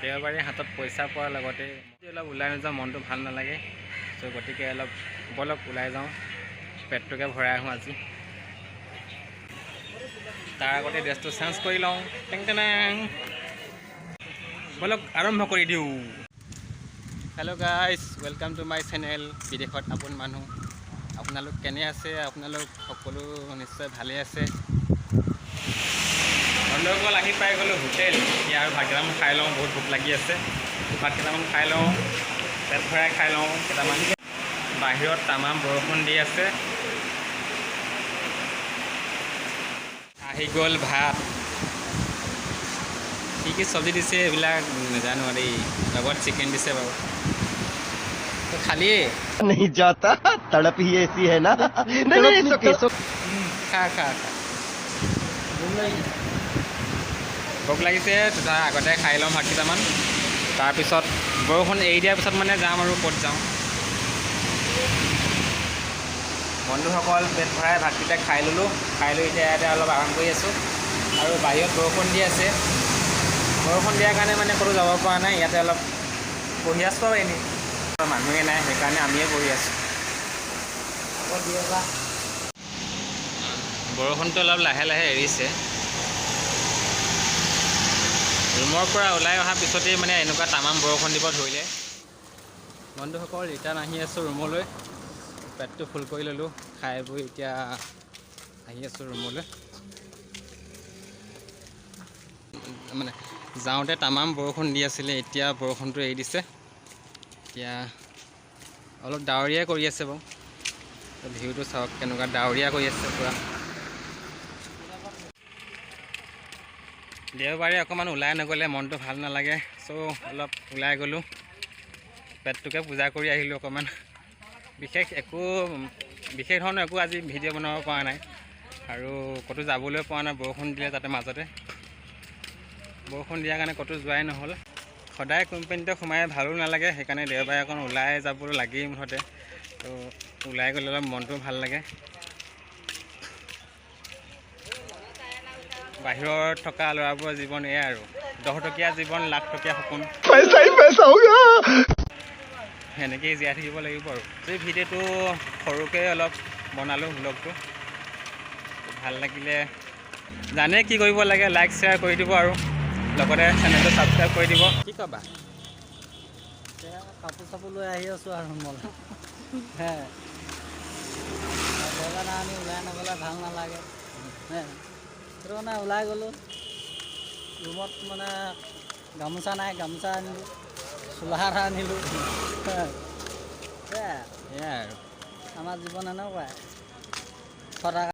দেওবাৰে হাতত পইচা পোৱাৰ লগতে অলপ ওলাই নাযাওঁ, মনটো ভাল নালাগে। চ' গতিকে অলপ ওলাই যাওঁ, পেটটোকে ভৰাই আহোঁ আজি। তাৰ আগতে ড্ৰেছটো চেঞ্জ কৰি লওঁ। টেং টেং বলক আৰম্ভ কৰি দিওঁ। Hello' guys, welcome to my channel বিদেশত আপোন মানুহ। আপোনালোক কেনে আছে? আপোনালোক সকলো নিশ্চয় ভালেই আছে। বন্ধুসকল, আহি পাই গ'লোঁ হোটেল। ইয়াৰ ভাত কেইটামান খাই লওঁ, বহুত ভোক লাগি আছে। ভাত কেইটামান খাই লওঁ, পেট ভৰাই খাই লওঁ কেইটামান। বাহিৰত তামাম বৰষুণ দি আছে। আহি গ'ল ভাত। কি চব্জি দিছে এইবিলাক নাজানো দেই, লগত চিকেন দিছে বাৰু। তো খালি नहीं जाता, तड़प ही ऐसी है ना। नहीं খা ভোক লাগিছে, তাৰ আগতে খাই লওঁ ভাত কেইটামান। তাৰপিছত বৰষুণ এৰি দিয়াৰ পিছত মানে যাম আৰু ক'ত যাওঁ। বন্ধুসকল, পেট ভৰাই ভাতকেইটা খাই ল'লোঁ। খাই লৈ এতিয়া ইয়াতে অলপ আৰাম কৰি আছোঁ। আৰু বাহিৰত বৰষুণ দি আছে। বৰষুণ দিয়াৰ কাৰণে মানে ক'তো যাব পৰা নাই। ইয়াতে অলপ বহি আছোঁ আৰু এনেই, মানুহে নাই, সেইকাৰণে আমিয়ে বহি আছোঁ। বৰষুণটো অলপ লাহে লাহে এৰিছে। ৰুমৰ পৰা ওলাই অহাৰ পিছতেই মানে এনেকুৱা তামাম বৰষুণ দিব ধৰিলে। বন্ধুসকল, ৰিটাৰ্ণ আহি আছোঁ ৰুমলৈ। পেটটো ফুল কৰি ল'লোঁ, খাই বৈ এতিয়া আহি আছোঁ ৰুমলৈ। মানে যাওঁতে তামাম বৰষুণ দি আছিলে, এতিয়া বৰষুণটো এৰি দিছে। এতিয়া অলপ ডাৱৰীয়া কৰি আছে বাৰু। ভিউটো চাওক কেনেকুৱা ডাৱৰীয়া কৰি আছে পূৰা। দেওবাৰে অকণমান ওলাই নগ'লে মনটো ভাল নালাগে। চ' অলপ ওলাই গ'লোঁ, পেটটোকে পূজা কৰি আহিলোঁ অকণমান। বিশেষ ধৰণৰ একো আজি ভিডিঅ' বনাব পৰা নাই। আৰু ক'তো যাবলৈ পৰা নাই, বৰষুণ দিলে তাতে মাজতে। বৰষুণ দিয়াৰ কাৰণে ক'তো যোৱাই নহ'ল। সদায় কোম্পানীতে সোমাই ভালো নালাগে, সেইকাৰণে দেওবাৰে অকণ ওলাই যাবলৈ লাগেই মুঠতে। তো ওলাই গ'লে অলপ মনটো ভাল লাগে। বাহিৰত থকা ল'ৰাবোৰৰ জীৱন এয়াই আৰু, 10 টকীয়া জীৱন, লাখ টকীয়া সপোন। সেনেকৈয়ে জীয়াই থাকিব লাগিব আৰু। এই ভিডিঅ'টো সৰুকৈ অলপ বনালোঁ, ব্লগটো ভাল লাগিলে জানে কি কৰিব লাগে, লাইক শ্বেয়াৰ কৰি দিব আৰু লগতে চেনেলটো ছাবস্ক্ৰাইব কৰি দিব। কি ক'বা? কাপোৰ চাপোৰ লৈ আহি আছোঁ আৰু ৰুমলৈ। আমি ওলাই নগ'লে ভাল নালাগে। সেইটো কাৰণে ওলাই গ'লোঁ। ৰুমত মানে গামোচা নাই, গামোচা আনিলোঁ, চোলা এটা আনিলোঁ। এয়াই আৰু আমাৰ জীৱন এনেকুৱাই। সদায়